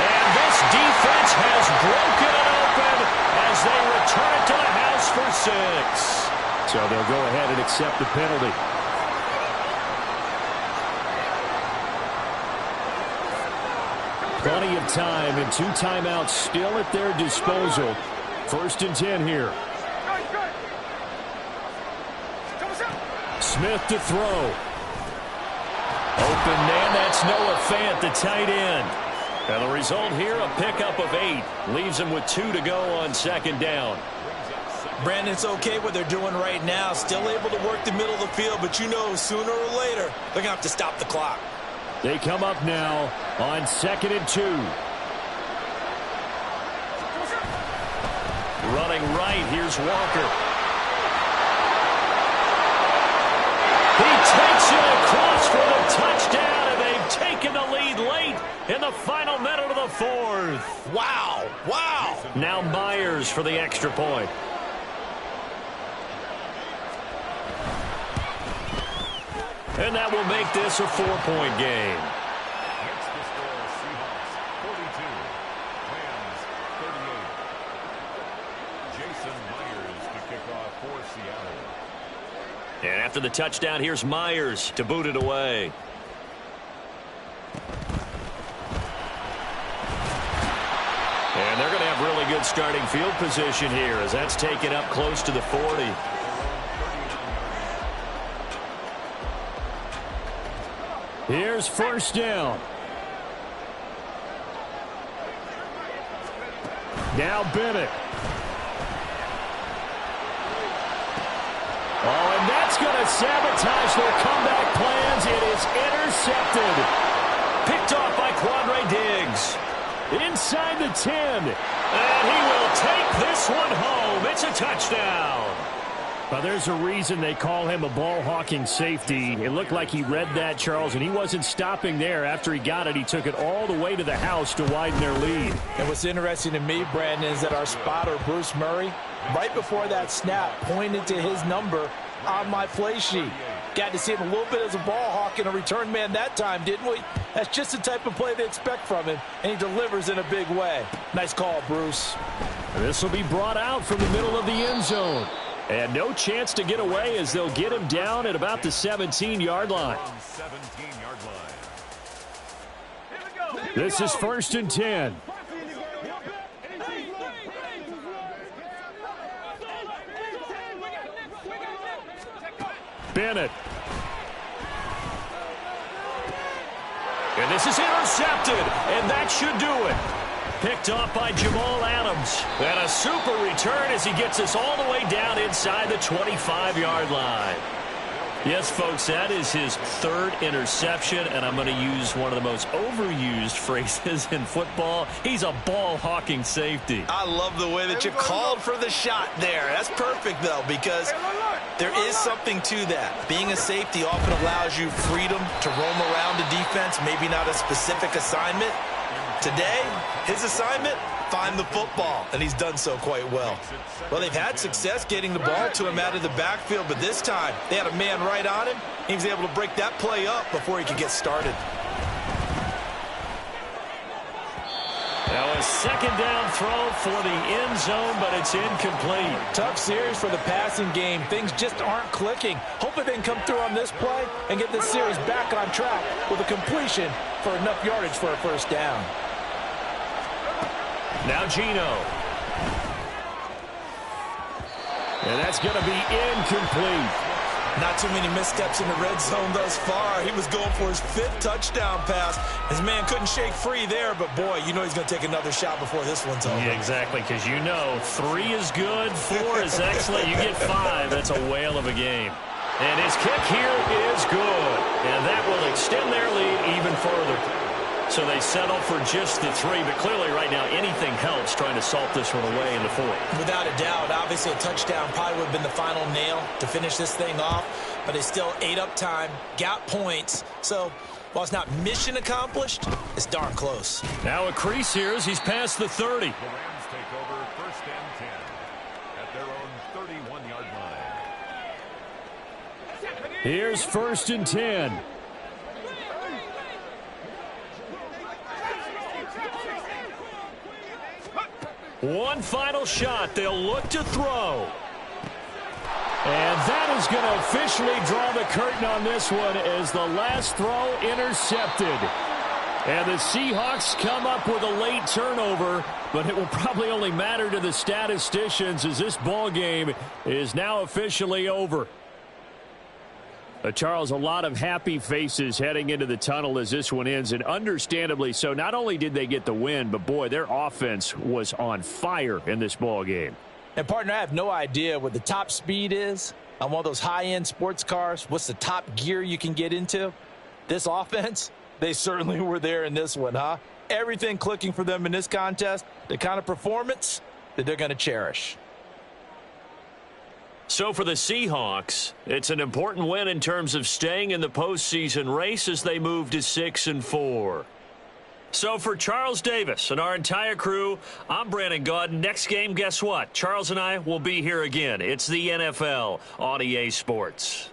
And this defense has broken it open as they return it to the house for 6. So they'll go ahead and accept the penalty. Plenty of time and 2 timeouts still at their disposal. 1st and 10 here. Smith to throw. Open man, that's Noah Fant, the tight end. And the result here, a pickup of 8. Leaves him with 2 to go on 2nd down. Brandon, it's okay what they're doing right now. Still able to work the middle of the field, but you know sooner or later they're going to have to stop the clock. They come up now on 2nd and 2. Running right, here's Walker. He takes it across for the touchdown, and they've taken the lead late in the final minute of the 4th. Wow, wow. Now Myers for the extra point. And that will make this a 4-point game. Next to score, Seahawks 42, Rams 38. Jason Myers to kick off for Seattle. And after the touchdown, here's Myers to boot it away. And they're going to have really good starting field position here as that's taken up close to the 40. Here's 1st down. Now Bennett. Oh, and that's going to sabotage their comeback plans. It is intercepted. Picked off by Quandre Diggs. Inside the 10. And he will take this one home. It's a touchdown. Well, there's a reason they call him a ball-hawking safety. It looked like he read that, Charles, and he wasn't stopping there. After he got it, he took it all the way to the house to widen their lead. And what's interesting to me, Brandon, is that our spotter, Bruce Murray, right before that snap, pointed to his number on my play sheet. Got to see him a little bit as a ball hawk and a return man that time, didn't we? That's just the type of play they expect from him, and he delivers in a big way. Nice call, Bruce. And this will be brought out from the middle of the end zone. And no chance to get away as they'll get him down at about the 17-yard line. This is 1st and 10. Bennett. And this is intercepted, and that should do it. Picked off by Jamal Adams. And a super return as he gets us all the way down inside the 25-yard line. Yes, folks, that is his 3rd interception, and I'm going to use one of the most overused phrases in football. He's a ball-hawking safety. I love the way that you called for the shot there. That's perfect, though, because There is something to that. Being a safety often allows you freedom to roam around the defense, maybe not a specific assignment. Today, his assignment, find the football, and he's done so quite well. Well, they've had success getting the ball to him out of the backfield, but this time they had a man right on him. He was able to break that play up before he could get started. Now a second down throw for the end zone, but it's incomplete. Tough series for the passing game. Things just aren't clicking. Hopefully they can come through on this play and get this series back on track with a completion for enough yardage for a first down. Now Geno. And that's going to be incomplete. Not too many missteps in the red zone thus far. He was going for his 5th touchdown pass. His man couldn't shake free there, but boy, you know he's going to take another shot before this one's over. Yeah, exactly, because you know 3 is good, 4 is excellent. You get 5, that's a whale of a game. And his kick here is good. And that will extend their lead even further. So they settle for just the 3, but clearly right now anything helps trying to salt this one away in the 4th. Without a doubt, obviously a touchdown probably would have been the final nail to finish this thing off, but they still ate up time, got points. So while it's not mission accomplished, it's darn close. Now a crease here as he's past the 30. The Rams take over 1st and 10 at their own 31-yard line. Here's 1st and 10. One final shot. They'll look to throw. And that is going to officially draw the curtain on this one as the last throw intercepted. And the Seahawks come up with a late turnover, but it will probably only matter to the statisticians as this ball game is now officially over. Charles, a lot of happy faces heading into the tunnel as this one ends, and understandably so. Not only did they get the win, but boy, their offense was on fire in this ball game. And partner, I have no idea what the top speed is on one of those high-end sports cars. What's the top gear you can get into? This offense, they certainly were there in this one, huh? Everything clicking for them in this contest, the kind of performance that they're going to cherish. So for the Seahawks, it's an important win in terms of staying in the postseason race as they move to 6-4. So for Charles Davis and our entire crew, I'm Brandon Gaudin. Next game, guess what? Charles and I will be here again. It's the NFL on EA Sports.